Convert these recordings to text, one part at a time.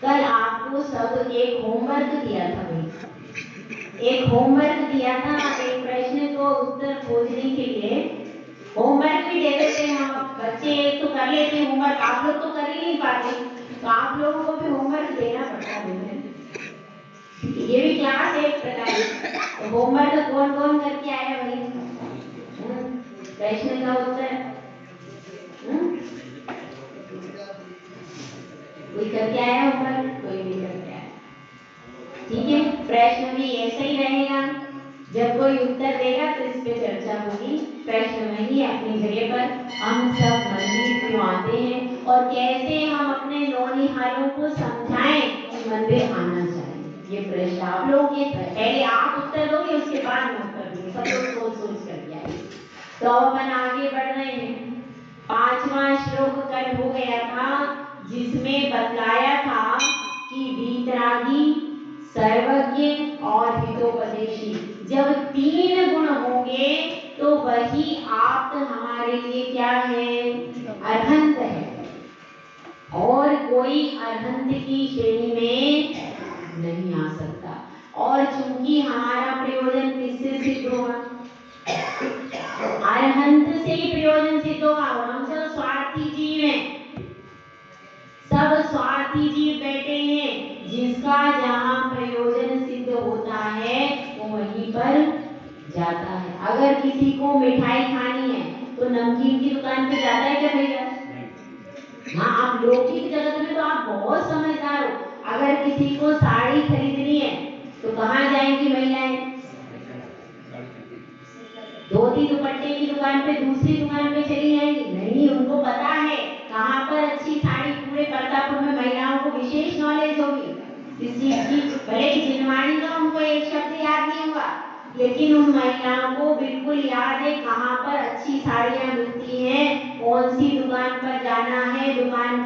कल आपको सब एक होमवर्क दिया था भाई, एक होमवर्क दिया था, एक प्रश्न को उत्तर खोजने के लिए होमवर्क भी दे देते हैं हम, बच्चे एक तो कर लेते हैं होमवर्क, आप लोग तो कर ही नहीं पाते, तो आप लोगों को भी होमवर्क देना पड़ता है। ये भी क्लास है एक प्रकार की। तो होमवर्क कौन कौन करके आया भाई? प्रश्न का उत्तर कोई करके आया होमवर्क? कोई नहीं करके आया। ठीक है, प्रश्न भी ऐसा ही रहेगा, जब कोई उत्तर देगा तो इस पे चर्चा होगी। प्रश्न में ही अपनी जगह पर हम सब मंदिर क्यों आते हैं और कैसे हम अपने नौनिहालों को समझाएं कि मंदिर आना चाहिए, ये प्रश्न आप लोगों के। पहले आप उत्तर दोगे, उसके बाद मैं उत्तर दूंगी, सब लोग सोच सोच करके आए। तो अपन आगे बढ़ रहे हैं। 5वां श्लोक कल हो गया था, जिसमें बतलाया था कि वीतरागी, सर्वज्ञ और हितोपदेशी, जब 3 गुण होंगे तो वही आप हमारे लिए क्या है? अरहंत है, और कोई अरहंत की श्रेणी में नहीं आ सकता। और चूंकि हमारा प्रयोजन किससे सिद्ध होगा? अरहंत से ही प्रयोजन सिद्ध होगा, और हम सब स्वार्थी जीव हैं, सब स्वार्थी जीव बैठे हैं, जिसका जहाँ प्रयोजन सिद्ध होता है वो वहीं पर जाता है। अगर किसी को मिठाई खानी है तो नमकीन की दुकान पे जाता है क्या भैया? हाँ, आप लौकिक जगत में तो आप बहुत समझदार हो। अगर किसी को साड़ी खरीदनी है तो कहाँ जाएंगी महिलाएं? धोती दुपट्टे की दुकान पे, दूसरी दुकान पे चली जाएंगी? नहीं, उनको पता है कहाँ पर अच्छी साड़ी। पूरे प्रतापपुर में महिलाओं को विशेष नॉलेज होगी इस चीज की। भले ही जिनवाणी का उनको एक शब्द याद नहीं होगा, लेकिन उन महिलाओं को बिल्कुल याद है कहाँ पर अच्छी साड़ियाँ मिलती हैं, कौन सी दुकान पर जाना है, दुकान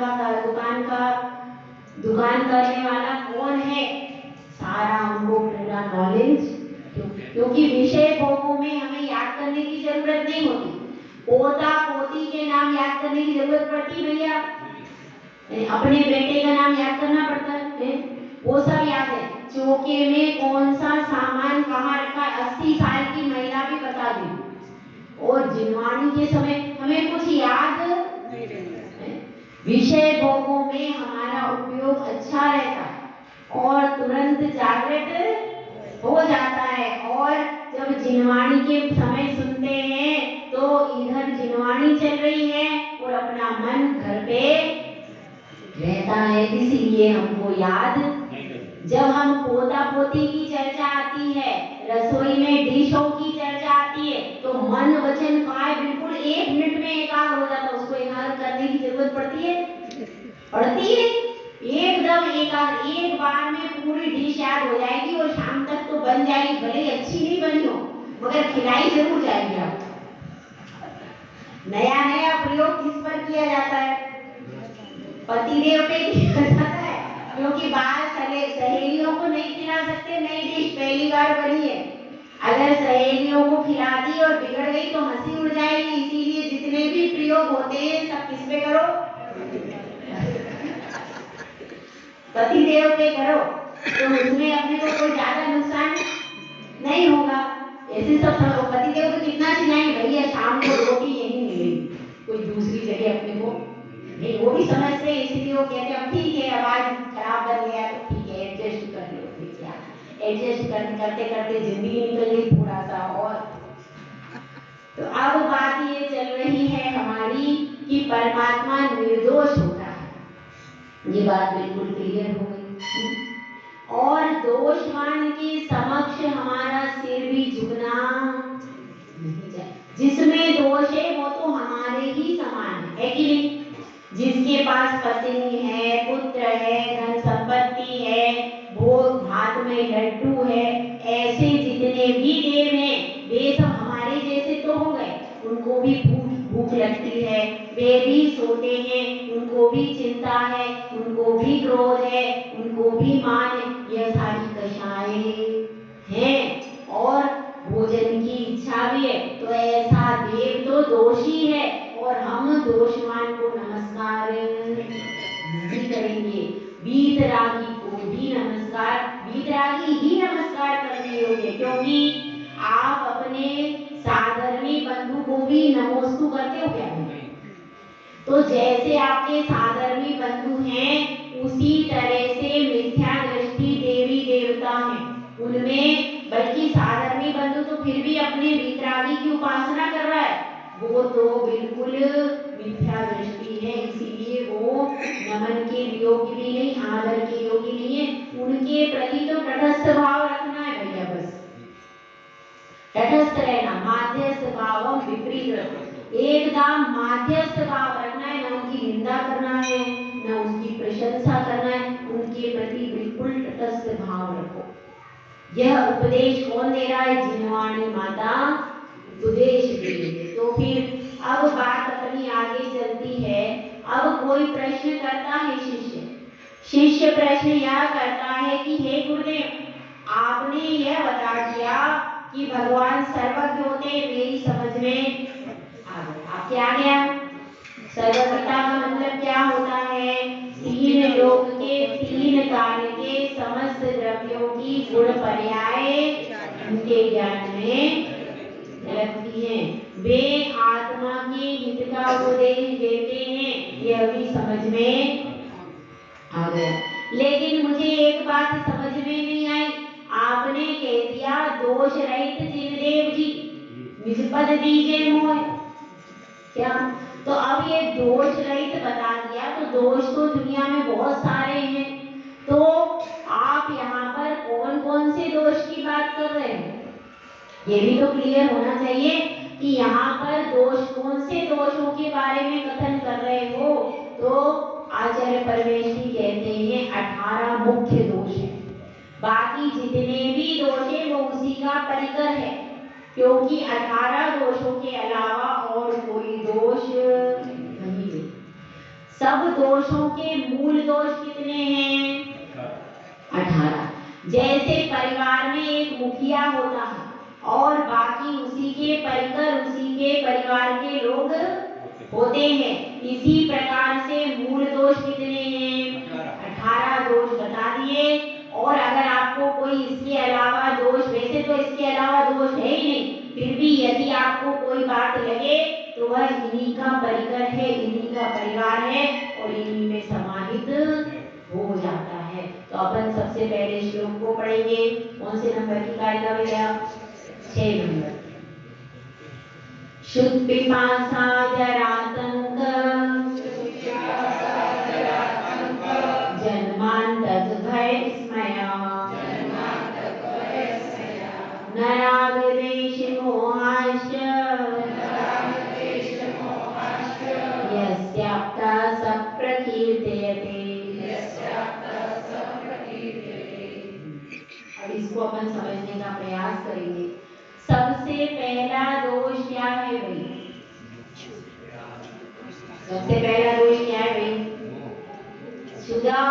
करने वाला कौन है, सारा उनको पूरा नॉलेज। क्योंकि विषय भोगों में हमें याद करने की जरूरत नहीं होती। पोता पोती के नाम याद करने की जरूरत पड़ती भैया? अपने बेटे का नाम याद करना पड़ता है, वो सब याद है। चौके में कौन सा सामान कहाँ रखा है, 80 साल की महिला भी बता दी। और जिनवाणी के समय हमें कुछ याद नहीं रहता है। विषय भोगों में हमारा उपयोग अच्छा रहता है और तुरंत जागृत हो जाता है। और जब जिनवाणी के समय सुनते हैं तो इधर जिनवाणी चल रही है और अपना मन घर पे रहता है, इसीलिए हमको याद। जब हम पोता पोती की चर्चा आती है, रसोई में डिशों की चर्चा आती है, तो मन वचन काय बिल्कुल 1 मिनट में एकाग्र हो जाता है। उसको एकाग्र करने की जरूरत पड़ती है? पड़ती है। एकदम एकाग्र, एक बार में पूरी डिश याद हो जाएगी और शाम तक तो बन जाएगी, भले अच्छी नहीं बनी हो मगर खिलाई जरूर जाएगी आपको। नया नया प्रयोग किस पर किया जाता है? पतिदेव पे किया जाता है, क्योंकि बाहर सहेलियों को नहीं खिला सकते, नई डिश पहली बार बनी है। अगर सहेलियों को खिला दी और बिगड़ गई तो हंसी उड़ जाएगी, इसीलिए जितने भी प्रयोग होते हैं सब किस पे करो? पतिदेव पे करो, तो उसमें अपने को कोई ज्यादा नुकसान नहीं होगा। ऐसे सब पतिदेव को कितना चिल्लाएंगे, भैया शाम को रोटी यहीं मिलेगी, कोई दूसरी जगह अपने को नहीं। वो भी समझते हैं, इसलिए वो कहते हैं ठीक है, आवाज खराब बन गया तो ठीक है, एडजस्ट कर लो। क्या एडजस्ट करते करते जिंदगी निकल गई थोड़ा सा। और तो अब बात ये चल रही है हमारी कि परमात्मा निर्दोष होता है, ये बात बिल्कुल क्लियर हो गई। और दोषवान के समक्ष हमारा सिर भी झुकना नहीं चाहिए। जिसमें दोष है वो तो हमारे ही समान है कि नहीं? जिसके पास पत्नी है, पुत्र है, धन संपत्ति है, भोग भात में लड्डू है, ऐसे जितने भी देव हैं वे सब हमारे जैसे तो हो गए। उनको भी भूख लगती है, वे भी सोते हैं, उनको भी चिंता है, उनको भी क्रोध है, उनको भी मान है, यह सारी दशाएं हैं। और भोजन की इच्छा भी है, तो ऐसा देव तो दोषी है और हम दोषवान को नमस्कार नहीं करेंगे। वीतरागी को भी नमस्कार, वीतरागी ही नमस्कार करने योग्य, क्योंकि आप अपने साधर्मी बंधु को भी नमोस्तु करते हो क्या? तो जैसे आपके साधर्मी बंधु हैं, उसी तरह से मिथ्या दृष्टि देवी देवता हैं उनमें, बल्कि साधर्मी बंधु तो फिर भी अपने वीतरागी की उपासना कर रहा है, वो तो बिल्कुल मिथ्या दृष्टि है, इसीलिए वो नमन के योग्य भी नहीं, आदर के योग्य नहीं है। उनके प्रति तो तटस्थ भाव रखना है भैया, बस तटस्थ रहना, माध्यस्थ भाव विपरीत, एकदम माध्यस्थ भाव रखना है, न उनकी निंदा करना है न उसकी प्रशंसा करना है, उनके प्रति बिल्कुल तटस्थ भाव रखो। यह उपदेश कौन दे रहा है? जिनवाणी माता उपदेश दे रही है। तो फिर अब बात अपनी आगे चलती है। अब कोई प्रश्न करता है शिष्य प्रश्न यह करता है कि हे गुरुदेव, आपने यह बता दिया कि भगवान सर्वज्ञ होते, मेरी समझ में आ गया। आप क्या गया? सर्वज्ञता का मतलब क्या होता है? तीन लोक के तीन काल के समस्त द्रव्यों की गुण पर्याय उनके ज्ञान में लगती है। वे आत्मा के हित का उपदेश देते हैं, यह भी समझ में आ गया। लेकिन मुझे एक बात समझ में नहीं आई, आपने कह दिया दोष रहित जिनदेव जी निज पद दीजिए मोह, क्या? तो अब ये दोष रहित बता दिया, तो दोष तो दुनिया में बहुत सारे हैं, तो आप यहाँ पर कौन कौन से दोष की बात कर रहे हैं? ये भी तो क्लियर होना चाहिए कि यहाँ पर दोष कौन से दोषों के बारे में कथन कर रहे हो। तो आचार्य परमेश्वरी कहते हैं 18 मुख्य दोष है, बाकी जितने भी दोष है वो उसी का परिकर है, क्योंकि 18 दोषों के अलावा और कोई दोष नहीं है। सब दोषों के मूल दोष कितने हैं? 18। जैसे परिवार में एक मुखिया होता है और बाकी उसी के परिकर, उसी के परिवार के लोग होते हैं, इसी प्रकार से मूल दोष कितने हैं? 18 दोष बता दिए। और अगर आपको कोई इसके अलावा दोष, वैसे तो इसके अलावा दोष है ही नहीं, फिर भी यदि आपको कोई बात लगे तो वह इन्हीं का परिकर है, इन्हीं का परिवार है और इन्हीं में समाहित हो जाता है। तो अपन सबसे पहले श्लोक को पढ़ेंगे। कौन से नंबर की कारिका भैया? 6 नंबर। शुद्ध पिपासा जरातंक जन्मांतक भय स्मया नरागदेश मोहाश्च यस्याप्ता सप्रकीर्तयते। अब इसको अपन समझने का प्रयास करेंगे। सबसे पहला दोष क्या है भाई? सबसे पहला दोष क्या है भाई? क्षुधा।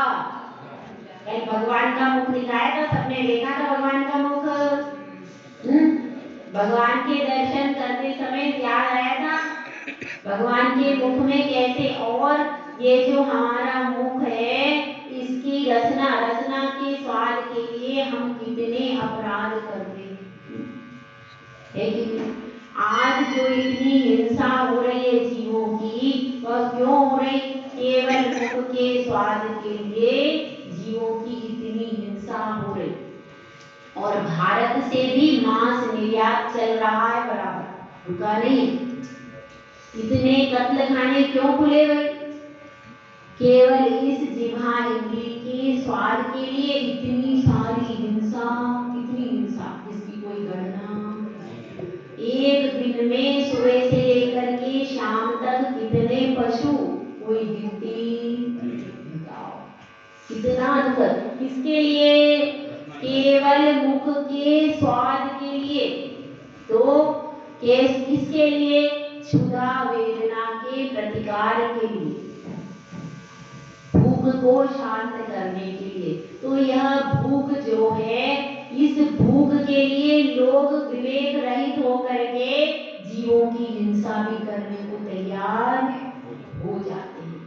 कल भगवान का मुख दिखाया था, सबने देखा था भगवान का मुख। भगवान के दर्शन करते समय याद आया था भगवान के मुख में कैसे, और ये जो हमारा मुख है इसकी रसना के स्वाद के लिए हम कितने अपराध करते हैं कि आज जो इतनी हिंसा हो रही है जीवों की, वह क्यों हो रही? केवल मुख के स्वाद के लिए जीवों की इतनी हिंसा हो रही। और भारत से भी मांस निर्यात चल रहा है बराबर, रुका नहीं। इतने कत्ल खाने क्यों खुले भाई? केवल इस जिह्वा इंद्री के स्वाद के लिए इतनी सारी हिंसा, इतनी हिंसा जिसकी कोई गणना। एक दिन में सुबह से लेकर के शाम तक कितने पशु, कोई गिनती बताओ। कितना दुखद, किसके लिए? केवल मुख के स्वाद के लिए। तो किसके लिए? क्षुधा वेदना के प्रतिकार के लिए, भूख को शांत करने के लिए। तो यह भूख जो है, इस भूख के लिए लोग विवेक रहित होकर के जीवों की हिंसा भी करने को तैयार हो जाते हैं।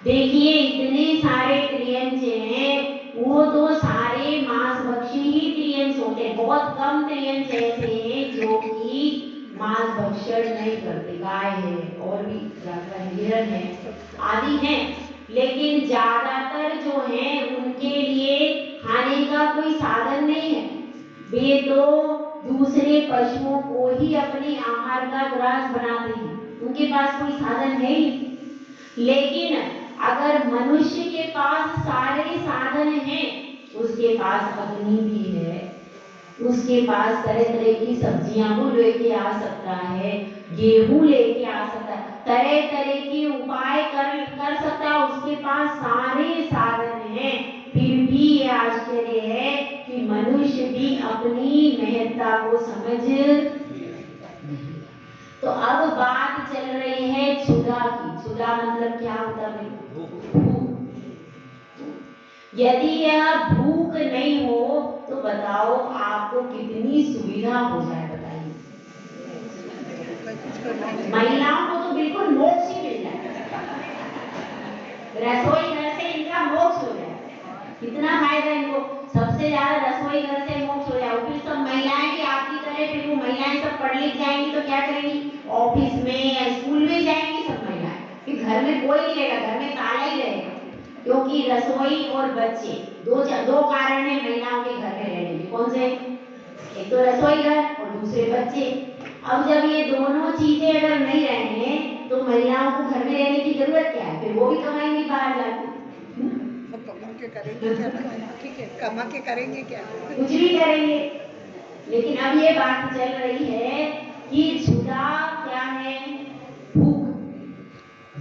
देखिए इतने सारे त्रियंच हैं, वो तो सारे मांसभक्षी ही त्रियंच होते हैं। बहुत कम त्रियंच ऐसे हैं जो कि मांस भक्षण नहीं करते। गाय है और भी जानवर है, हिरण है आदि हैं, लेकिन ज्यादातर जो हैं उनके लिए खाने का कोई साधन नहीं है। वे तो दूसरे पशुओं को ही अपने आहार का ग्रास बनाते हैं, उनके पास कोई साधन है ही। लेकिन अगर मनुष्य के पास सारे साधन हैं, उसके पास अग्नि भी है, उसके पास तरह तरह की सब्जियां वो लेके आ सकता है, गेहूं लेके आ सकता है, तरह तरह के उपाय कर सकता है, उसके पास सारे साधन हैं। फिर भी ये आश्चर्य है कि मनुष्य भी अपनी महत्ता को समझ नहीं। तो अब बात चल रही है क्षुधा की। क्षुधा मतलब क्या होता है भाई? भूख। यदि यह भूख नहीं हो तो बताओ आपको कितनी सुविधा हो जाए, बताइए। महिलाओं को तो बिल्कुल मोक्ष ही मिल जाए, रसोई घर से इनका मोक्ष हो जाए। कितना फायदा इनको, सबसे ज्यादा रसोई घर से मोक्ष हो जाए। फिर सब महिलाएं भी आपकी तरह, फिर वो महिलाएं सब पढ़ लिख जाएंगी तो क्या करेंगी? ऑफिस में या स्कूल में जाएंगी सब महिलाएं, फिर घर में कोई नहीं रहेगा, घर में ताला ही रहेगा। क्योंकि रसोई और बच्चे दो कारण है महिलाओं के घर में रहने के। कौन से? एक तो रसोई घर और दूसरे बच्चे। अब जब ये दोनों चीजें अगर नहीं रहेंगे तो महिलाओं को घर में रहने की जरूरत क्या है? फिर वो भी कमाएंगी बाहर जाके। कमा के करेंगे क्या? ठीक है, कमा के करेंगे क्या? कुछ भी करेंगे। लेकिन अब ये बात चल रही है कि क्षुधा क्या है? भूख।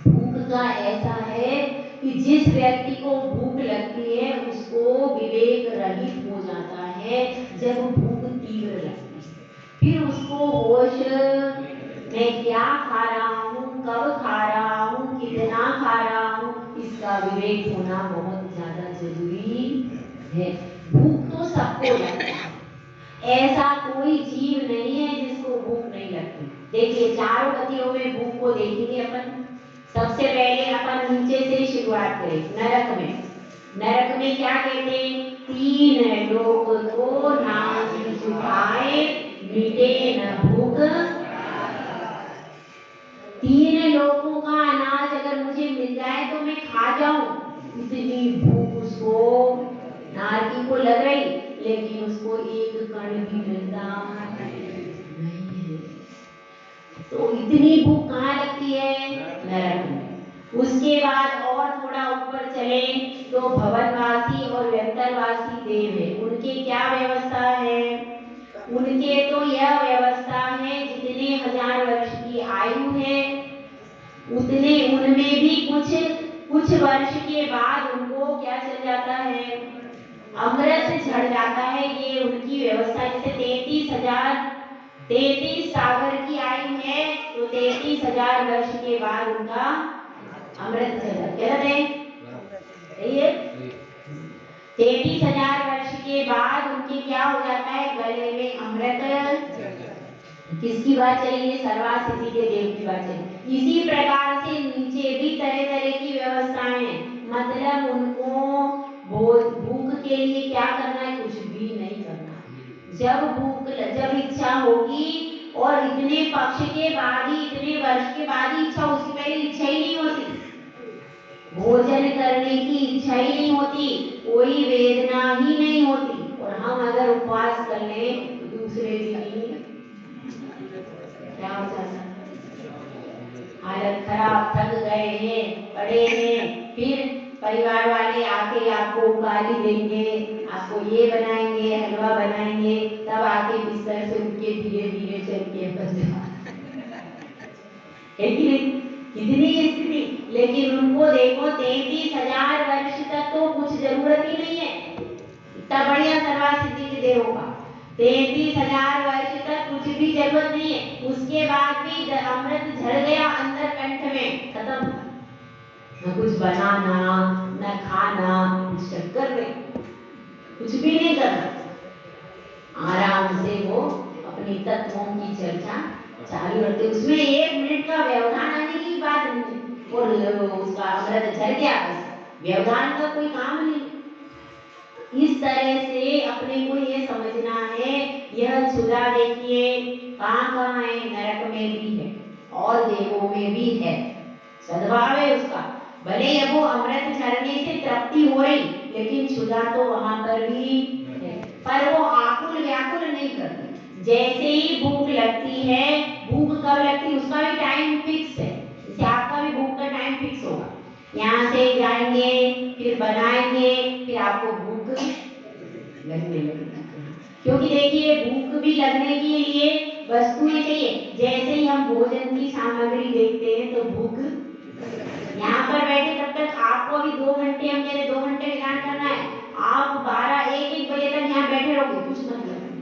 भूख का ऐसा है कि जिस व्यक्ति को भूख लगती है उसको विवेक रहित हो जाता है जब भूख तीव्र लगती है। फिर उसको होश, मैं क्या खा रहा हूँ, कब खा रहा हूँ, कितना खा रहा हूँ, इसका विवेक होना बहुत ज्यादा जरूरी है। भूख तो सबको लगती है, ऐसा कोई जीव नहीं है जिसको भूख नहीं लगती। देखिए चारों गतियों में भूख को देखेंगे अपन। सबसे पहले अपन नीचे से शुरुआत करें, नरक में। नरक में क्या कहते हैं? तीन लोक को नाम सुखाए, मिटे न भूख। तीन लोगों का अनाज अगर मुझे मिल जाए तो मैं खा जाऊं, इतनी भूख उसको नारकी को लग रही, लेकिन उसको एक कण भी मिलता नहीं है। तो इतनी भूख कहाँ लगती है? नरक में। उसके बाद और थोड़ा ऊपर चले तो भवनवासी और व्यंतरवासी देव है, उनके क्या व्यवस्था है? उनके तो यह व्यवस्था है जितने हजार वर्ष की आयु है उतने उनमें भी कुछ कुछ वर्ष के बाद उनको क्या चल जाता है? अमृत झड़ जाता है। ये उनकी व्यवस्था। जैसे 33 सागर की आयु है तो 33,000 वर्ष के बाद उनका अमृत चल जाता है। क्या कहते हैं? 33,000 वर्ष के बाद उनके क्या हो जाता है? गले में अमृत। किसकी बात चली है? सर्वासिद्धि के देव की बात चली। इसी प्रकार से नीचे भी तरह तरह की व्यवस्थाएं हैं। मतलब उनको भूख के लिए क्या करना है? कुछ भी नहीं करना। जब इच्छा होगी, और इतने पक्ष के बाद ही, इतने वर्ष के बाद ही इच्छा, उसकी पहले इच्छा ही नहीं होती। भोजन करने की इच्छा ही नहीं होती, कोई वेदना ही नहीं होती। और हम अगर उपवास कर लें तो दूसरे दिन ही क्या हो जाता है? हालत खराब, थक गए हैं, पड़े हैं, फिर परिवार वाले आके आपको गाली देंगे, आपको ये बनाएंगे, हलवा बनाएंगे, तब आके बिस्तर से उठ के धीरे धीरे चल के है कि नहीं? कितनी स्थिति। लेकिन उनको देखो 33,000 वर्ष तक तो कुछ जरूरत ही नहीं है। इतना बढ़िया सर्वासिद्धि के देवों का 33,000 वर्ष तक कुछ भी जरूरत नहीं है। उसके बाद भी अमृत झड़ गया अंदर कंठ में, खत्म। न कुछ बनाना, न खाना, कुछ चक्कर नहीं, कुछ भी नहीं करना। आराम से वो अपनी तत्वों की चर्चा चालू रखते। उसमें 1 मिनट का व्यवधान आने की बात नहीं है। और उसका अमृत झर गया, बस व्यवधान का कोई काम नहीं। इस तरह से अपने को ये समझना है, यह क्षुधा देखिए कहाँ कहाँ है, नरक में भी है और देवों में भी है। सद्भाव है उसका, भले अब वो अमृत झरने से तृप्ति हो रही, लेकिन क्षुधा तो वहां पर भी है, पर वो आकुल व्याकुल नहीं करती। जैसे ही भूख लगती है, भूख कब लगती है उसका भी टाइम फिक्स है, जैसे आपका भी भूख का टाइम फिक्स होगा। यहाँ से जाएंगे, फिर बनाएंगे, फिर आपको भूख लगने लगेगी। क्योंकि देखिए भूख भी लगने के लिए वस्तुएं चाहिए। जैसे ही हम भोजन की सामग्री देखते हैं तो भूख, यहाँ पर बैठे तब तक आपको अभी 2 घंटे, हम कह रहे 2 घंटे विधान करना है, आप 12-1 बजे तक यहाँ बैठे रहोगे, कुछ मतलब नहीं।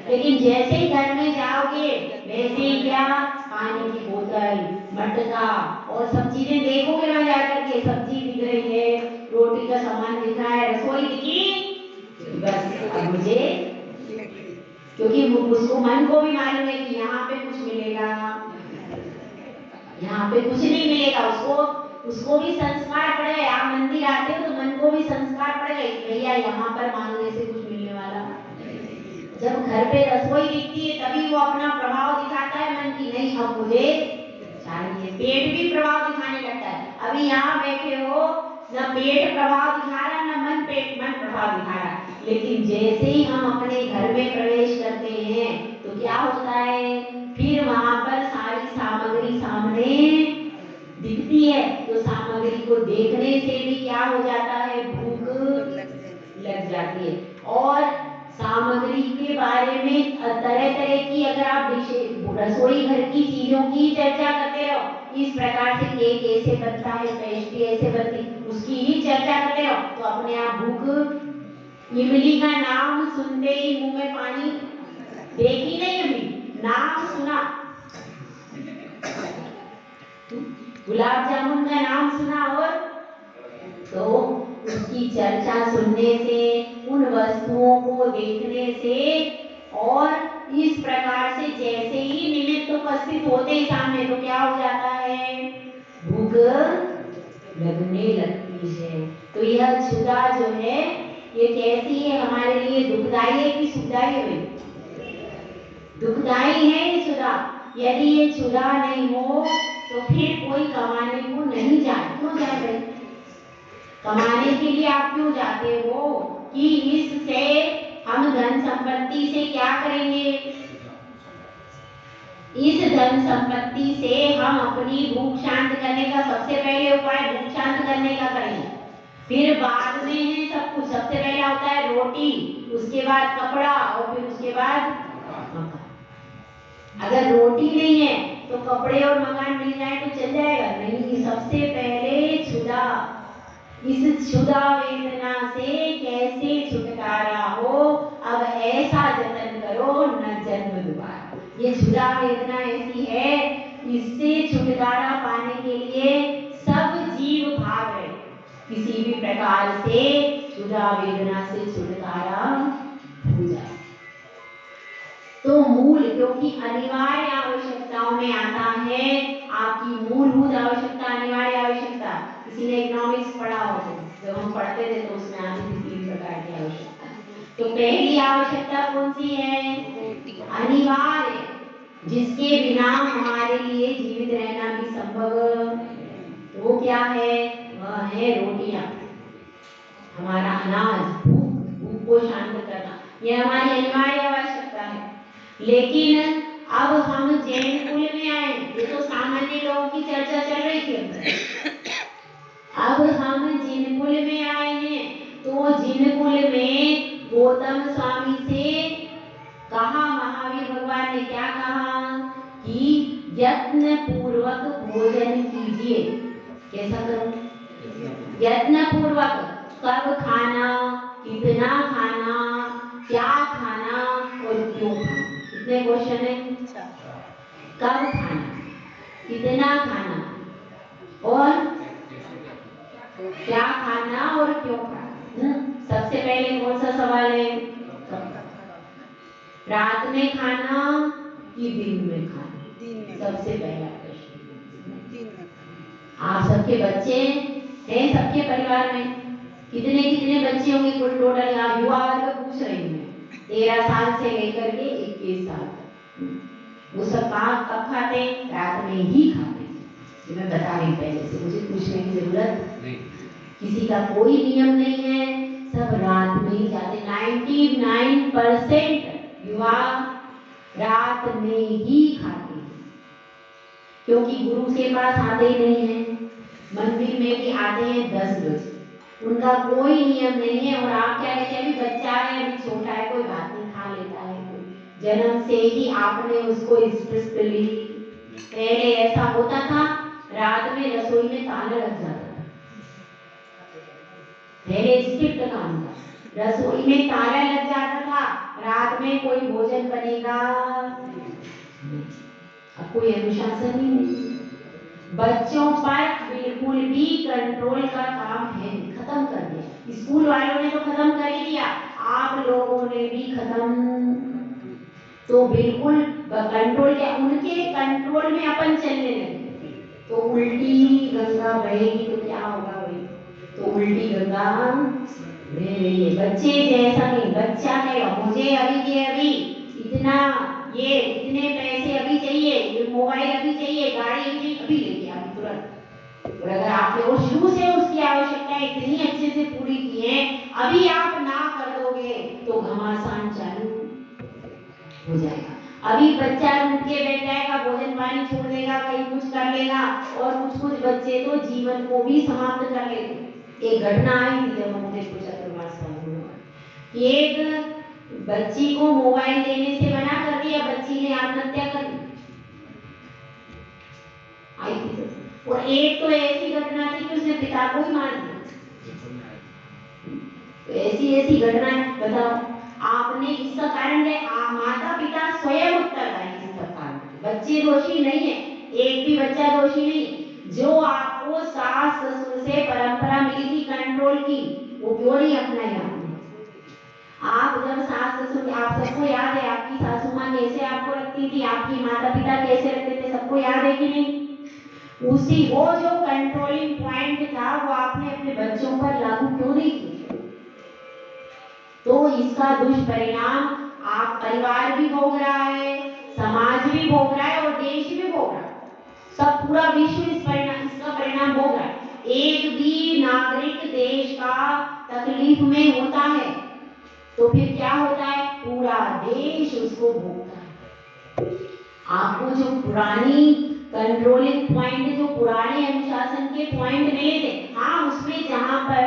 लेकिन जैसे ही घर में जाओगे, वैसे ही क्या, पानी की बोतल, मटका और सब चीजें देखोगे वहां जाकर के, सब्जी दिख रही है, रोटी का सामान दिख रहा है, रसोई दिखी, बस अब मुझे, क्योंकि उसको मन को भी मालूम है कि यहाँ पे कुछ मिलेगा, यहाँ पे कुछ नहीं मिलेगा। उसको भी संस्कार पड़ गए। आप मंदिर आते हो तो मन को भी संस्कार पड़ गए, भैया यहाँ पर मांगने से कुछ मिलने वाला। जब घर पे रसोई दिखती है तभी वो अपना प्रभाव दिखाता है मन की, नहीं अब मुझे चाहिए। पेट भी प्रभाव दिखाने लगता है। अभी यहाँ बैठे हो, न पेट प्रभाव दिखा रहा, न मन प्रभाव दिखा रहा, लेकिन जैसे ही हम अपने घर में प्रवेश करते हैं तो क्या होता है, फिर वहां पर सारी सामग्री सामने दिखती है, तो सामग्री को देखने से भी क्या हो जाता है, भूख लग जाती है। और सामग्री के बारे में तरह तरह की, अगर आप रसोई घर की चीजों की चर्चा करते रहो, इस प्रकार से केक ऐसे बनता है, पेस्ट्री ऐसे बनती, उसकी ही चर्चा करते रहो, तो अपने आप भूख, इमली का नाम सुनते ही मुंह में पानी, देखी नहीं अभी, नाम सुना, गुलाब जामुन का नाम सुना, और तो उसकी चर्चा सुनने से, उन वस्तुओं को देखने से, और इस प्रकार से जैसे ही निमित्त उपस्थित होते ही सामने, तो क्या हो जाता है, भूख लगने लगती है। तो यह क्षुधा जो है, ये कैसी है, हमारे लिए दुखदाई है कि सुखदाई है? दुखदाई है ये क्षुधा। यदि ये क्षुधा नहीं हो तो फिर कोई कमाने को नहीं जाए। क्यों जाए भाई? कमाने के लिए आप क्यों जाते हो कि इससे हम धन संपत्ति से क्या करेंगे? इस धन संपत्ति से हम अपनी भूख शांत करने का, सबसे पहले उपाय भूख शांत करने का करेंगे, फिर बाद में है सब कुछ। सबसे पहला होता है रोटी, उसके बाद कपड़ा, और फिर उसके बाद मकान। अगर रोटी नहीं है तो कपड़े और मकान मिल जाए तो चल जाएगा? नहीं, सबसे पहले क्षुधा। इस क्षुधा वेदना से कैसे छुटकारा हो, अब ऐसा जतन करो न जन्म दोबारा। ये क्षुधा वेदना ऐसी है, इससे छुटकारा पाने के लिए सब जीव भाग रहे, किसी भी प्रकार से क्षुधा वेदना से छुटकारा हो जाए। तो मूल, क्योंकि अनिवार्य आवश्यकताओं में आता है आपकी मूलभूत आवश्यकता, अनिवार्य आवश्यकता। किसी ने इकोनॉमिक्स पढ़ा हो तो जब हम पढ़ते थे तो उसमें आती थी 3 प्रकार की आवश्यकता। तो पहली आवश्यकता कौन सी है? अनिवार्य, जिसके बिना हमारे लिए जीवित रहना भी संभव। तो वो क्या है? वह है रोटियां, हमारा अनाज, भूख को शांत करना, यह हमारी अनिवार्य आवश्यकता है। लेकिन अब हम जैन कुल में आए, ये तो सामान्य लोगों की चर्चा चल रही थी। अब हम जिन कुल में आए हैं, तो जिन कुल में गौतम स्वामी से कहा, महावीर भगवान ने क्या कहा कि यत्न पूर्वक भोजन कीजिए। कैसा करूं? यत्न पूर्वक। कब खाना, कितना खाना, क्या खाना और क्यों खाना, इतने क्वेश्चन है। कब खाना, कितना खाना और क्या खाना और क्यों खाना। सबसे पहले कौन सा सवाल है? रात में खाना कि दिन में खाना? सबसे पहला प्रश्न। आप सबके बच्चे हैं, सबके परिवार में कितने कितने बच्चे होंगे कुल टोटल? यहाँ युवा वर्ग पूछ रही हूँ, 13 साल से लेकर के 21 साल तक। वो सब कब खाते? रात में ही खाते। ये मैं बता रही पहले से, मुझे पूछने की जरूरत नहीं। किसी का कोई नियम नहीं है, सब रात में ही जाते। 99% युवा रात में ही खाते हैं, क्योंकि गुरु के पास आते ही नहीं है। मंदिर में भी आते हैं 10 बजे, उनका कोई नियम नहीं है। और आप क्या कहते हैं, अभी बच्चा है, अभी छोटा है, कोई बात नहीं, खा लेता है। जन्म से ही आपने उसको स्ट्रिक्टली, पहले ऐसा होता था रात में रसोई में ताला लग जाता था, पहले स्ट्रिक्ट काम था, रसोई में ताला लग जाता था, रात में कोई भोजन बनेगा। अब कोई अनुशासन ही नहीं, बच्चों पर बिल्कुल भी कंट्रोल का काम है, खत्म कर दिया। स्कूल वालों ने तो खत्म कर ही दिया, आप लोगों ने भी खत्म। तो बिल्कुल कंट्रोल क्या, उनके कंट्रोल में अपन चलने लगे तो उल्टी गंगा बहेगी तो क्या होगा भाई? तो उल्टी गंगा बह रही है। बच्चे जैसा नहीं, बच्चा कहेगा मुझे अभी के अभी इतना, ये इतने पैसे अभी चाहिए, मोबाइल अभी चाहिए, गाड़ी अभी अभी लेके अभी तुरंत। और अगर आपने वो शुरू से उसकी आवश्यकता इतनी अच्छे से पूरी की है, अभी आप ना कर दोगे तो घमासान चालू हो जाएगा। अभी बच्चा उठ के बैठ जाएगा, भोजन पानी छोड़ देगा, कहीं कुछ कर लेगा, और कुछ बच्चे तो जीवन को भी समाप्त कर लेते। एक घटना आई थी जब मुझे पूछा कि एक बच्ची को मोबाइल देने से मना कर दिया, बच्ची ने आत्महत्या कर ली, आई थी। और एक तो ऐसी घटना थी कि उसने पिता को ही मार दिया। तो ऐसी ऐसी घटनाएं बताओ, आपने इसका कारण है माता पिता स्वयं उत्तरदायी है इसका कारण। बच्चे दोषी नहीं है, एक भी बच्चा दोषी नहीं। जो आपको सास ससुर से परंपरा मिली थी कंट्रोल की, वो क्यों नहीं अपनाई आपने? आप जब सास ससुर, आप सबको याद है आपकी सासू माँ कैसे आपको रखती थी, आपकी माता पिता कैसे रखते थे, सबको याद है कि नहीं? उसी वो जो कंट्रोलिंग पॉइंट था वो आपने अपने बच्चों पर लागू क्यों नहीं किया? तो इसका दुष्परिणाम आप, परिवार भी भोग रहा है, समाज भी भोग रहा है, और देश भी भोग रहा है। सब पूरा विश्व इसका परिणाम भोग रहा है। एक भी नागरिक देश का तकलीफ में होता है तो फिर क्या होता है? पूरा देश उसको भोगता है। आपको जो पुरानी कंट्रोलिंग पॉइंट, जो पुराने अनुशासन के पॉइंट मिले थे, हाँ उसमें जहां पर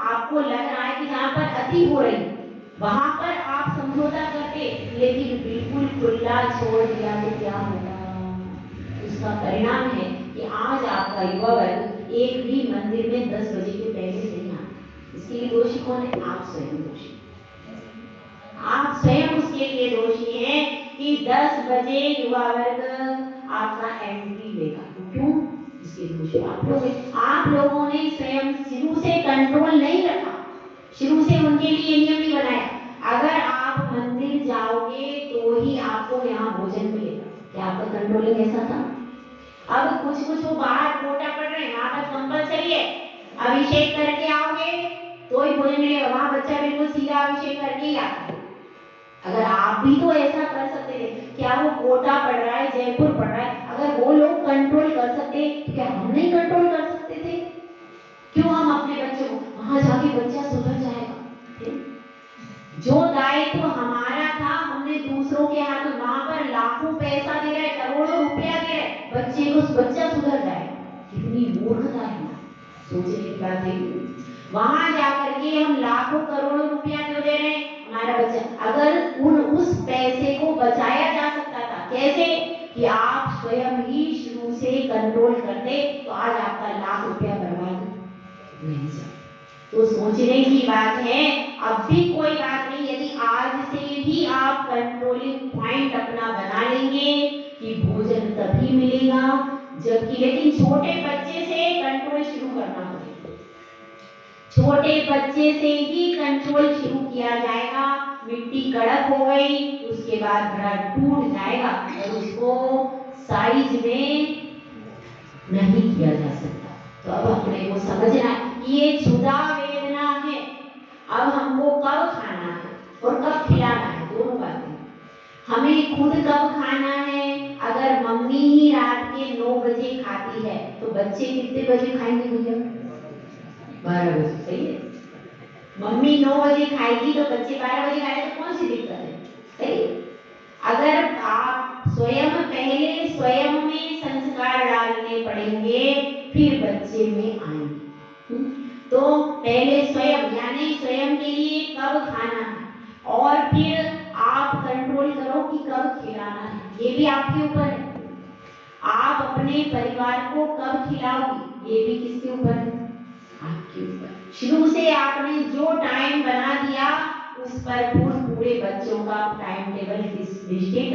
आपको लग रहा है कि जहां पर अति हो रही, वहां पर आप समझौता करते, लेकिन बिल्कुल खुला छोड़ दिया तो क्या होगा? उसका परिणाम है कि आज आपका युवा वर्ग एक भी मंदिर में 10 बजे के पहले नहीं आता। इसके लिए दोषी कौन है? आप स्वयं दोषी। आप स्वयं उसके लिए दोषी हैं कि 10 बजे युवा वर्ग आपका एंट्री लेगा। क्यों? इसके दोषी आप लोग हैं। आप लोगों ने स्वयं शुरू से कंट्रोल नहीं रखा, शुरू से उनके लिए नियम नहीं बनाया। अगर आप मंदिर जाओगे तो ही आपको यहाँ भोजन मिलेगा, क्या आपका कंट्रोलिंग ऐसा था? अब कुछ कुछ वो बाहर कोटा पड़ रहे हैं, वहां पर कंपलसरी है, अभिषेक करके आओगे तो ही भोजन मिलेगा। वहां बच्चा बिल्कुल सीधा अभिषेक करके ही आता है। अगर आप भी तो ऐसा कर सकते थे, क्या वो कोटा पड़ रहा है, जयपुर पड़ रहा है, अगर वो लोग कंट्रोल कर सकते तो क्या हम नहीं कंट्रोल कर सकते थे? क्यों हम अपने बच्चों को, वहां जाके बच्चा सुधर जाएगा, जो दायित्व हमारा था हमने दूसरों के हाथ में, वहां पर लाखों पैसा दे रहे, करोड़ों रुपया दे रहे, बच्चे को, बच्चा सुधर जाएगा। कितनी मूर्खता है, सोचने की बात है। वहां जाकर के हम लाखों करोड़ों रुपया क्यों दे रहे हैं? हमारा बच्चा, अगर उस पैसे को बचाया जा सकता था, कैसे? कि आप स्वयं ही शुरू से कंट्रोल करते तो आज आपका लाख रुपया बर्बाद नहीं जाता। तो सोचने की बात है। अब भी कोई बात नहीं, यदि आज से भी आप कंट्रोलिंग पॉइंट अपना बना लेंगे कि भोजन तभी मिलेगा जबकि, लेकिन छोटे बच्चे से कंट्रोल शुरू करना पड़ेगा। छोटे बच्चे से ही कंट्रोल शुरू किया जाएगा। मिट्टी कड़क हो गई, उसके बाद घड़ा टूट जाएगा और उसको साइज में नहीं किया जा सकता। तो अब अपने को समझना है कि ये क्षुधा वेदना है, अब हमको कब खाना है और कब खिलाना है, दोनों बातें। हमें खुद कब खाना है, अगर मम्मी ही रात के 9 बजे खाती है तो बच्चे कितने बजे खाएंगे भैया? 12 बजे, सही है। मम्मी 9 बजे खाएगी तो बच्चे 12 बजे खाएंगे, तो कौन सी दिक्कत है, सही है। अगर आप स्वयं पहले स्वयं में संस्कार डालने पड़ेंगे, फिर बच्चे में आएंगे। तो पहले स्वयं, यानी स्वयं के लिए कब खाना है और फिर आप कंट्रोल करो कि कब खिलाना है, ये भी आपके ऊपर है। आप अपने परिवार को कब खिलाओगे, ये भी किसके ऊपर है? आपके ऊपर। शुरू से आपने जो टाइम बना दिया उस पर पूरे बच्चों का टाइम टेबल निश्चित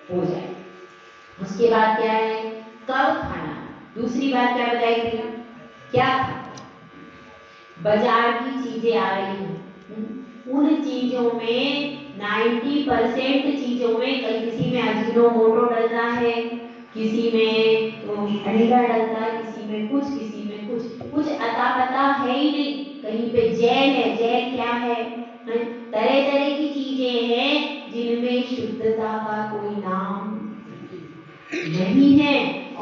हो जाए। उसके बाद क्या है, कब खाना। दूसरी बात क्या बताई थी, क्या था, बाजार की चीजें आ रही हैं, उन चीजों में 90% चीजों में किसी में अजीनोमोटो डलता है, किसी में अंडा डलता है, किसी में कुछ अता पता है ही नहीं। कहीं पे जेल है, जेल क्या है, तरह तरह की चीजें हैं जिनमें शुद्धता का कोई नाम नहीं है।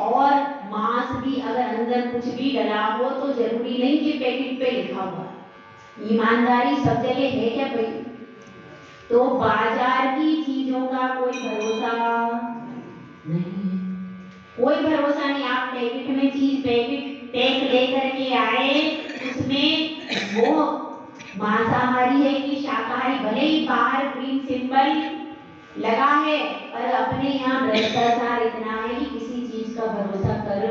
और मांस भी अगर अंदर कुछ भी डला हो तो जरूरी नहीं कि पैकेट पे लिखा हुआ। ईमानदारी सब जगह है क्या भाई? तो बाजार की चीजों का कोई भरोसा नहीं है, कोई भरोसा नहीं। आप पैकेट में चीज पैक लेकर के आए, उसमें वो मांसाहारी है कि शाकाहारी, भले ही बाहर ग्रीन सिंबल लगा है, पर अपने यहाँ भ्रष्टाचार इतना है कि किसी चीज का भरोसा कर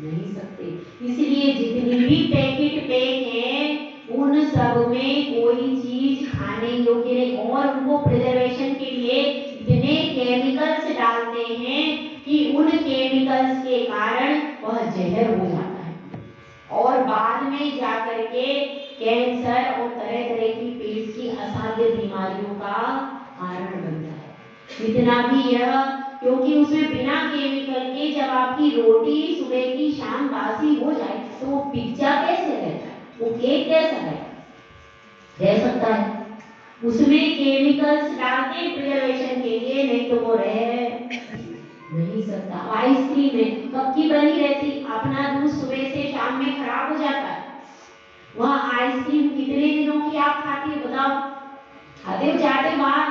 नहीं सकते। इसलिए जितनी भी पैकेट पैक है उन सब में कोई चीज खाने योग्य नहीं, और उनको प्रिजर्वेशन के लिए इतने केमिकल्स डालते हैं कि उन केमिकल्स के कारण वह जहर हो जाता है और बाद में जाकर के कैंसर और तरह तरह की पेट की असाध्य बीमारियों का कारण बनता है। इतना भी यह, क्योंकि उसमें बिना केमिकल के जब आपकी रोटी सुबह की शाम बासी हो जाए तो वो पिज्जा कैसे रहता है, वो केक कैसा रह सकता है? उसमें केमिकल्स डालते हैं प्रिजर्वेशन के लिए, नहीं तो वो रह नहीं सकता। आइसक्रीम में कब की बनी रहती, अपना दूध सुबह से शाम में खराब हो जाता है, वह आइसक्रीम कितने दिनों की आप खाती हो बताओ? खाते हो, जाते बाहर,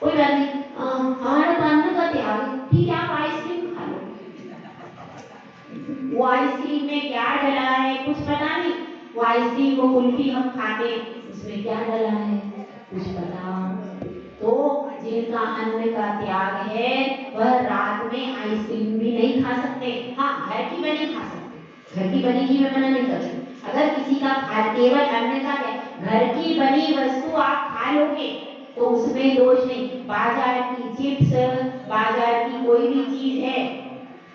कोई बात नहीं, हमारा तो अन्न का त्याग है, ठीक है आप आइसक्रीम खा लो। वो आइसक्रीम में क्या डला है कुछ पता नहीं, वो आइसक्रीम वो कुल्फी हम खाते हैं, उसमें क्या डला है कुछ पता। तो जिनका अन्न का त्याग है वह रात में आइसक्रीम भी नहीं खा सकते। हाँ, घर की बनी खा सकते, घर की बनी की मैं मना नहीं कर रही। अगर किसी का केवल अन्न का घर की बनी वस्तु आप खा लोगे तो उसमें दोष नहीं। बाजार की चिप्स, बाजार की कोई भी चीज है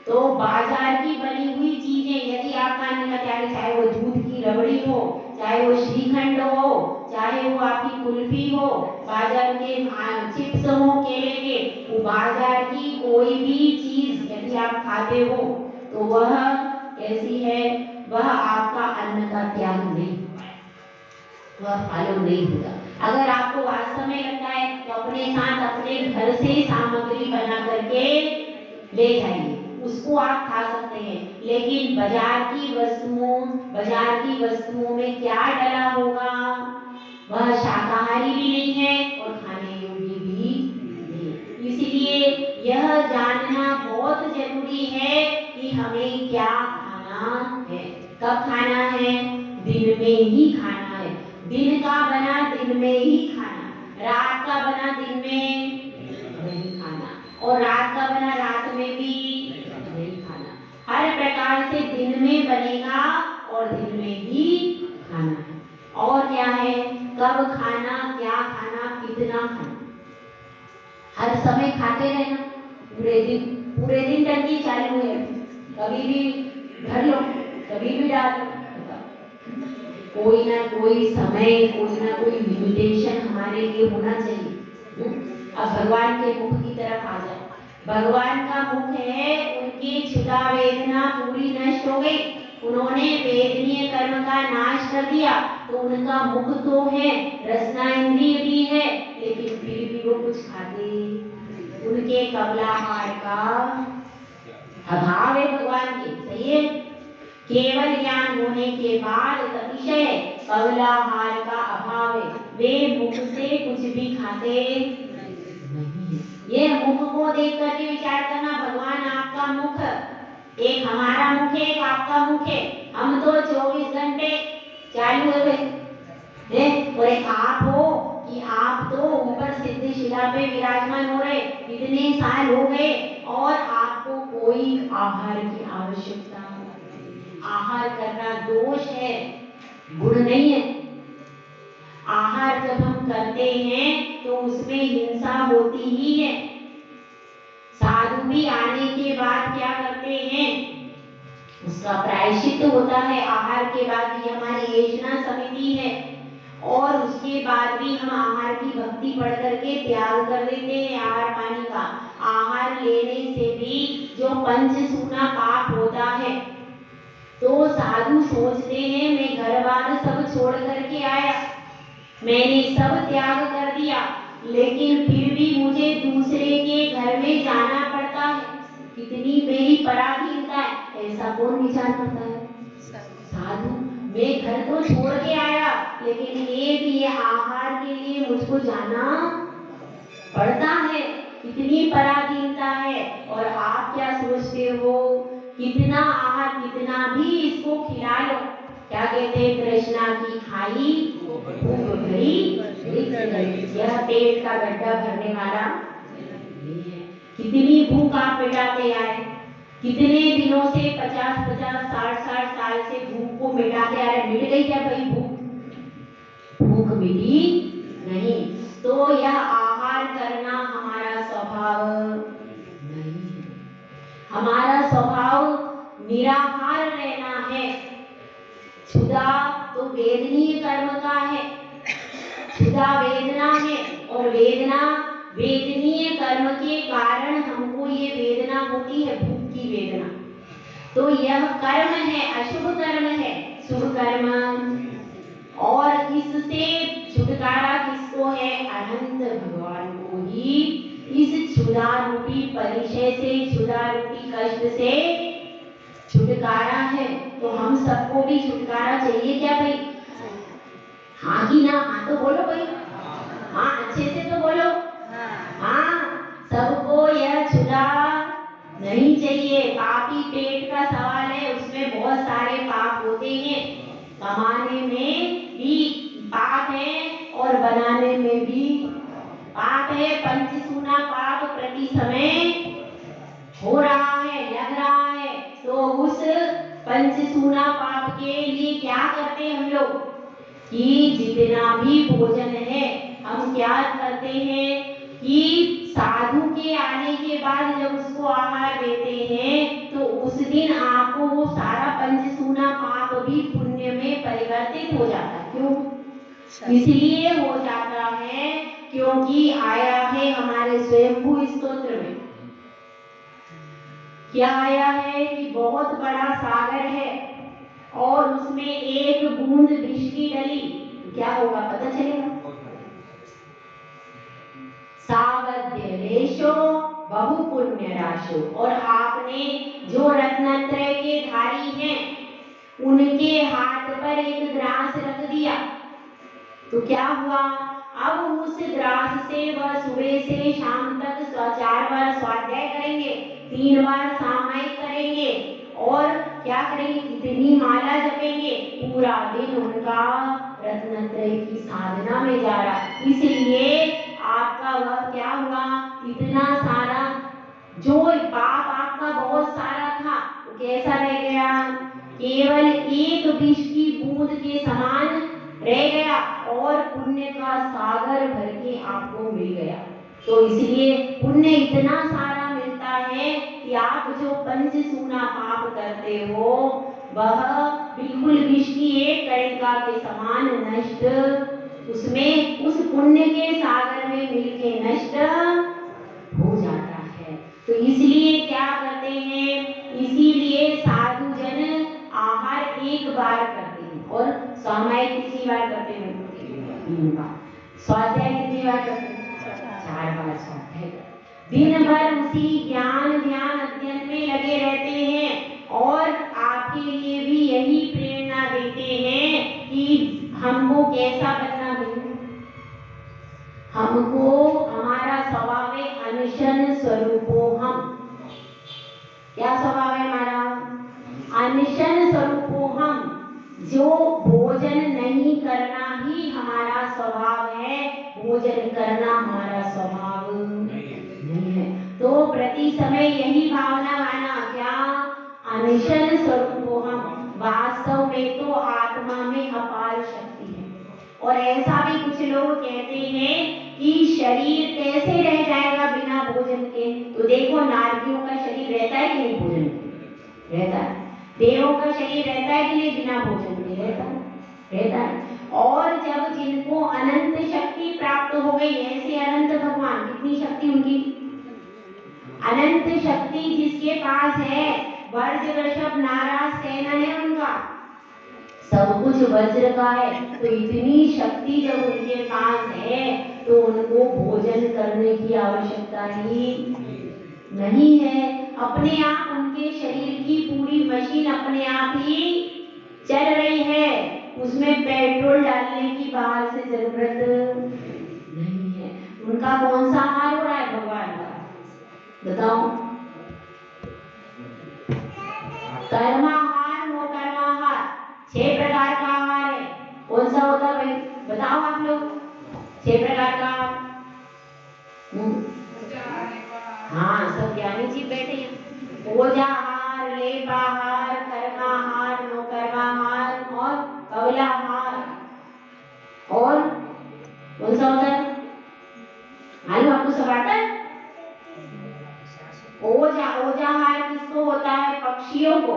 तो बाजार की बनी हुई चीजें यदि आपका अन्न का त्याग, चाहे वो दूध की रबड़ी हो, चाहे वो श्रीखंड हो, चाहे वो आपकी कुल्फी हो, बाजार के चिप्स हो केले के, वो बाजार की कोई भी चीज यदि आप खाते हो तो वह कैसी है, वह आपका अन्न का त्याग नहीं, वह फॉलो नहीं होगा। अगर आपको वास्तव में लगता है तो अपने साथ अपने घर से सामग्री बना करके ले जाइए, उसको आप खा सकते हैं। लेकिन बाजार की वस्तुओं में क्या डला होगा, वह शाकाहारी भी नहीं है और खाने योग्य भी नहीं। इसलिए यह जानना बहुत जरूरी है कि हमें क्या खाना है, कब खाना है, दिन में ही खाना है। दिन का बना दिन में ही खाना, रात का बना दिन में नहीं खाना, और रात का बना रात में भी नहीं खाना। हर प्रकार से दिन में बनेगा और दिन में ही खाना है। और क्या है, कब खाना, क्या खाना, कितना खाना, हर समय खाते रहना, पूरे दिन टंकी चालू है, कभी भी भर लो, कभी भी डाल लो। कोई ना कोई समय, कोई ना कोई लिमिटेशन हमारे लिए होना चाहिए। अब भगवान के मुख की तरफ आ जाए। भगवान का मुख है, उनकी क्षुधा वेदना पूरी नष्ट हो गई, उन्होंने वेदनीय कर्म का नाश कर दिया, तो उनका मुख तो है, रसना इंद्रिय भी है, लेकिन फिर भी वो कुछ खाते, उनके कमलाहार का अभाव है भगवान के। सही है, केवल ज्ञान होने के बाद अतिशय कमलाहार का अभाव है, वे मुख से कुछ भी खाते नहीं। ये मुख को देख करके विचार करना, भगवान आपका मुख, एक हमारा मुख है, एक आपका मुख है, हम तो 24 घंटे चालू है, और एक आप हो कि आप तो ऊपर सिद्ध शिला पे विराजमान हो रहे, इतने साल हो गए और आपको कोई आहार की आवश्यकता, आहार करना दोष है, गुण नहीं है। आहार जब हम करते हैं तो उसमें हिंसा होती ही है। साधु भी आने के बाद क्या करते हैं, उसका प्रायश्चित होता है। आहार के बाद भी हमारी येषणा समिति है, और उसके बाद भी हम आहार की भक्ति पढ़ करके त्याग कर देते हैं आहार पानी का। आहार लेने से भी जो पंचसूना पाप होता है, तो साधु सोचते हैं मैं घर बार सब छोड़ करके आया, मैंने सब त्याग कर दिया, लेकिन फिर भी मुझे दूसरे के घर में जाना पड़ता है, कितनी मेरी पराधीनता है। ऐसा कौन विचार करता है? साधु, मैं घर तो छोड़ के आया, लेकिन ये आहार के लिए मुझको जाना पड़ता है, कितनी पराधीनता है। और आप क्या सोचते हो, कितना आहार, कितना भी इसको खिला लो, क्या कहते हैं, तृष्णा की खाई भूख भरी, यह पेट का गड्ढा भरने वाला नहीं है। कितनी भूख आप मिटाते आए, कितने दिनों से 50-50, 60-60 साल से भूख को मिटाते आ रहे, मिट गई क्या भाई भूख? भूख मिटी नहीं। तो यह आहार करना हमारा स्वभाव नहीं है, हमारा स्वभाव निराहार रहना है। क्षुधा तो वेदनीय कर्म का है, क्षुधा वेदना है, और वेदना वेदनीय कर्म के कारण हमको ये वेदना होती है, भूख की वेदना। तो यह कर्म है, अशुभ कर्म है, शुभ कर्म, और इससे छुटकारा किसको है? अनंत भगवान को ही इस क्षुधा रूपी परिचय से, क्षुधा रूपी कष्ट से छुटकारा है। तो हम सबको भी छुटकारा चाहिए क्या भाई? हाँ कि ना? हाँ तो बोलो भाई, हाँ अच्छे से तो बोलो। हाँ, सबको यह क्षुधा नहीं चाहिए। पापी पेट का सवाल है, उसमें बहुत सारे पाप होते हैं, कमाने में भी पाप है और बनाने में भी पाप है। पंचसूना पाप प्रति समय हो रहा है, लग रहा है, तो उस पंचसूना पाप के लिए क्या करते हैं हम लोग कि जितना भी भोजन है हम क्या करते हैं कि साधु के आने के बाद जब उसको आहार देते हैं तो उस दिन आपको वो सारा पंचसूना पाप भी पुण्य में परिवर्तित हो जाता है। क्यों? इसलिए हो जाता है क्योंकि आया है हमारे स्वयंभू स्तोत्र में, क्या आया है कि बहुत बड़ा सागर है और उसमें एक बूंद विष की डली, क्या होगा पता चलेगा? सावध्य लेशो बहु पुण्य राशो। और आपने जो रत्नत्रय के धारी हैं उनके हाथ पर एक ग्रास रख दिया, तो क्या हुआ? अब उस ग्रास से वह सुबह से शाम तक 4 बार स्वाध्याय करेंगे, 3 बार सामायिक करेंगे, और क्या करेंगे? कितनी माला जपेंगे, पूरा दिन उनका रत्नत्रय की साधना में जा रहा। इसलिए आपका वह क्या हुआ, इतना सारा जो पाप आपका बहुत सारा था वो कैसा रह गया? केवल एक विष की बूंद के समान रह गया और पुण्य का सागर भर के आपको मिल गया। तो इसलिए पुण्य इतना सारा मिलता है कि आप जो पंचसूना पाप करते हो वह बिल्कुल विष की एक कणिका के समान नष्ट, उसमें उस पुण्य के सागर में मिलके नष्ट हो जाता है। तो इसलिए क्या करते हैं, इसीलिए साधु जन आहार बार करते हैं और सामायिक कितनी बार करते हैं? 3 बार। स्वाध्याय कितनी बार करते हैं? 4 बार स्वाध्याय करते हैं। दिन भर उसी ज्ञान अध्ययन में लगे रहते हैं और आपके लिए भी यही प्रेरणा देते हैं कि हमको कैसा बनना है। हमको हमारा स्वभाव है अनशन स्वरूपो हम। क्या स्वभाव है हमारा? अनशन स्वरूपो हम। जो भोजन नहीं करना ही हमारा स्वभाव है, भोजन करना हमारा स्वभाव नहीं है। तो प्रति समय यही भावना आना, क्या? अनशन स्वरूपो हम। वास्तव में तो आत्मा में अपार शक्ति है। और ऐसा भी कुछ लोग कहते हैं कि शरीर कैसे रह जाएगा बिना भोजन के? तो देखो, नारकियों का शरीर रहता है कि नहीं भोजन के? रहता है। देवों का शरीर रहता है कि नहीं बिना भोजन के? रहता है, रहता है। और जब जिनको अनंत शक्ति प्राप्त हो गई, ऐसे अनंत भगवान, कितनी शक्ति उनकी? अनंत शक्ति जिसके पास है, वज्र वृषभ नाराज सेना है उनका, सब कुछ वज्र का है। तो इतनी शक्ति जब उनके पास है तो उनको भोजन करने की आवश्यकता ही नहीं है। अपने आप उनके शरीर की पूरी मशीन अपने आप ही चल रही है, उसमें पेट्रोल डालने की बाहर से जरूरत नहीं है। उनका कौन सा आहार हो रहा है भगवान का? बताओ। कर्माहार, नो कर्माहार, 6 प्रकार का आहार है। कौन सा होता है भाई? बताओ आप लोग। 6 प्रकार का। हाँ, सब ज्ञानी जी बैठे हैं। ओजाहार, लेपाहार, कर्माहार, नो कर्माहार और कवलाहार। और कौन सा होता है? मालूम आपको? सब आता है? ओजाहार किसको होता है? पक्षियों को।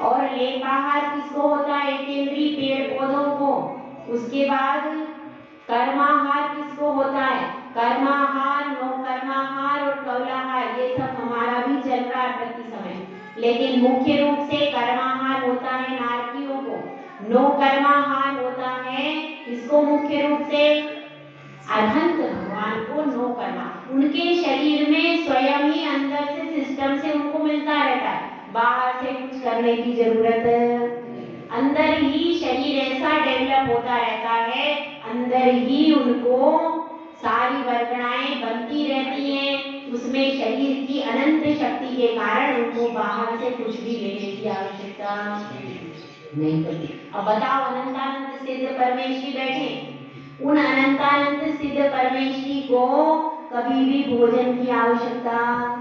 और लेपाहार किसको होता है? केंद्रीय पेड़ पौधों को। उसके बाद कर्माहार किसको होता है? कर्माहार, नो कर्माहार और कवलाहार, ये सब हमारा भी चल रहा है प्रति समय। लेकिन मुख्य रूप से कर्माहार होता है नारकियों को, नो कर्माहार होता है इसको मुख्य रूप से अनंत भगवान को नो कर्मा। उनके शरीर में स्वयं ही अंदर से सिस्टम से उनको मिलता रहता है, बाहर से कुछ करने की जरूरत। अंदर ही शरीर ऐसा डेवलप होता रहता है, अंदर ही उनको सारी वर्गणाएं बनती रहती हैं। उसमें शरीर की अनंत शक्ति के कारण उनको बाहर से कुछ भी लेने की आवश्यकता नहीं पड़ती। अब बताओ, अनंतानंद सिद्ध परमेश्वरी बैठे, उन अनंतानंद सिद्ध परमेश्वरी को कभी भी भोजन की आवश्यकता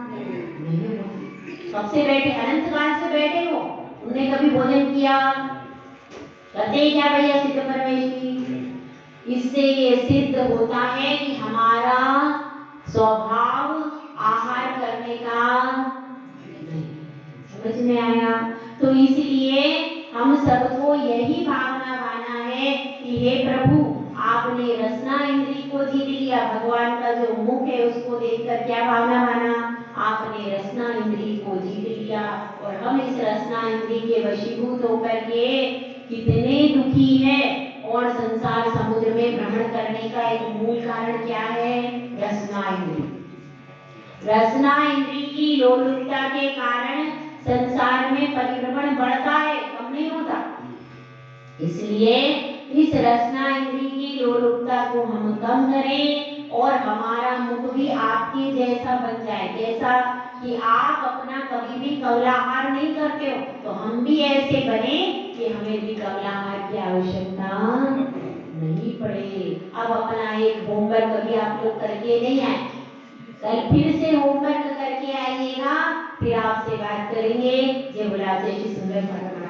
नहीं होती। कब से बैठे? अनंत काल से बैठे हो, उन्होंने कभी भोजन किया? कहते क्या भैया सिद्ध परमेश्वरी? इससे ये सिद्ध होता है कि हमारा स्वभाव आहार करने का नहीं। समझ में आया? तो इसलिए हम सबको यही भावना भाना है कि हे प्रभु, आपने रसना इंद्री को जीत लिया। भगवान का जो मुख है उसको देखकर क्या भावना भाना? आपने रसना इंद्री को जीत लिया। और हम इस रसना इंद्री के वशीभूत होकर के कितने दुखी है। और संसार समुद्र में भ्रमण करने का एक मूल कारण क्या है? रसना इंद्री। रसना इंद्री की लोलुपता के कारण संसार में परिभ्रमण बढ़ता है, कम नहीं होता। इसलिए इस रसना इंद्री की लोलुपता को हम कम करें और हमारा मुख भी आपके जैसा बन जाए। जैसा कि आप अपना कभी भी कवलाहार नहीं करते हो, तो हम भी ऐसे बने कि हमें भी कवलाहार की आवश्यकता नहीं पड़े। अब अपना एक होमवर्क कभी आप लोग करके नहीं आए, कल फिर से होमवर्क करके आइएगा, फिर आपसे बात करेंगे। जय बोला जय श्री सुंदर भगवान।